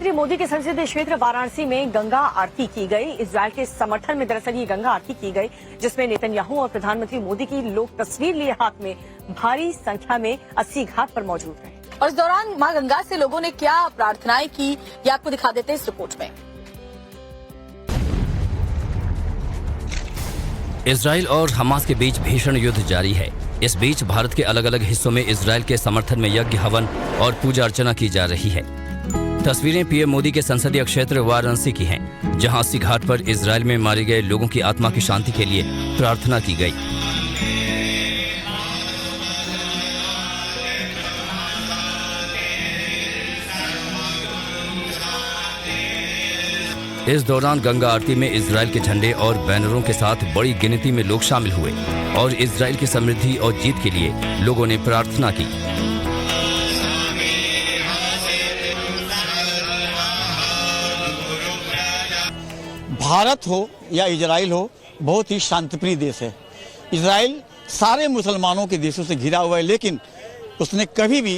प्रधानमंत्री मोदी के संसदीय क्षेत्र वाराणसी में गंगा आरती की गई। इजरायल के समर्थन में दरअसल ये गंगा आरती की गई, जिसमें नेतन्याहू और प्रधानमंत्री मोदी की लोग तस्वीर लिए हाथ में भारी संख्या में 80 घाट पर मौजूद रहे। और इस दौरान मां गंगा से लोगों ने क्या प्रार्थनाएं की, ये आपको दिखा देते हैं इस रिपोर्ट में। इजरायल और हमास के बीच भीषण युद्ध जारी है। इस बीच भारत के अलग अलग हिस्सों में इजरायल के समर्थन में यज्ञ, हवन और पूजा अर्चना की जा रही है। तस्वीरें पीएम मोदी के संसदीय क्षेत्र वाराणसी की हैं, जहां 80 घाट पर इजरायल में मारे गए लोगों की आत्मा की शांति के लिए प्रार्थना की गई। इस दौरान गंगा आरती में इजरायल के झंडे और बैनरों के साथ बड़ी गिनती में लोग शामिल हुए और इजरायल की समृद्धि और जीत के लिए लोगों ने प्रार्थना की। भारत हो या इजराइल हो, बहुत ही शांतिप्रिय देश है। इजराइल सारे मुसलमानों के देशों से घिरा हुआ है, लेकिन उसने कभी भी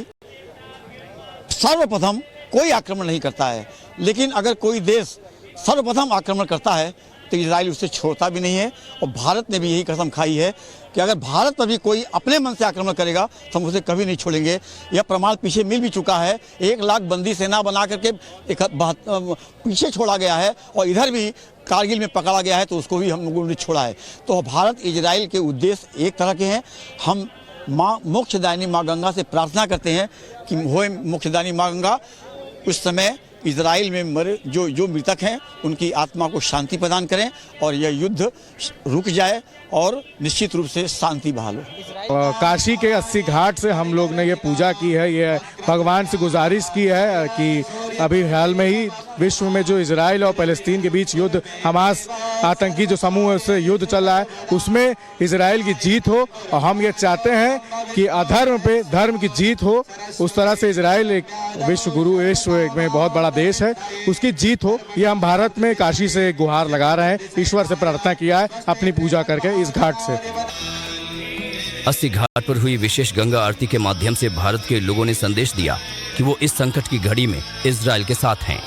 सर्वप्रथम कोई आक्रमण नहीं करता है। लेकिन अगर कोई देश सर्वप्रथम आक्रमण करता है तो इजराइल उसे छोड़ता भी नहीं है। और भारत ने भी यही कसम खाई है कि अगर भारत पर भी कोई अपने मन से आक्रमण करेगा तो हम उसे कभी नहीं छोड़ेंगे। यह प्रमाण पीछे मिल भी चुका है। 1 लाख बंदी सेना बना करके पीछे छोड़ा गया है और इधर भी कारगिल में पकड़ा गया है, तो उसको भी हम लोगों ने छोड़ा है। तो भारत इजराइल के उद्देश्य एक तरह के हैं। हम माँ मोक्षदायिनी माँ गंगा से प्रार्थना करते हैं कि होए मोक्षदायिनी माँ गंगा उस समय इजराइल में मरे जो मृतक हैं उनकी आत्मा को शांति प्रदान करें और यह युद्ध रुक जाए और निश्चित रूप से शांति बहाल हो। काशी के 80 घाट से हम लोग ने ये पूजा की है, ये भगवान से गुजारिश की है कि अभी हाल में ही विश्व में जो इजराइल और फ़लस्तीन के बीच युद्ध, हमास आतंकी जो समूह है उससे युद्ध चल रहा है, उसमें इजराइल की जीत हो। और हम ये चाहते हैं कि अधर्म पे धर्म की जीत हो। उस तरह से इजराइल एक विश्व में बहुत बड़ा देश है, उसकी जीत हो। ये हम भारत में काशी से गुहार लगा रहे हैं, ईश्वर से प्रार्थना किया है अपनी पूजा करके इस घाट से। 80 घाट पर हुई विशेष गंगा आरती के माध्यम से भारत के लोगों ने संदेश दिया कि वो इस संकट की घड़ी में इजराइल के साथ हैं।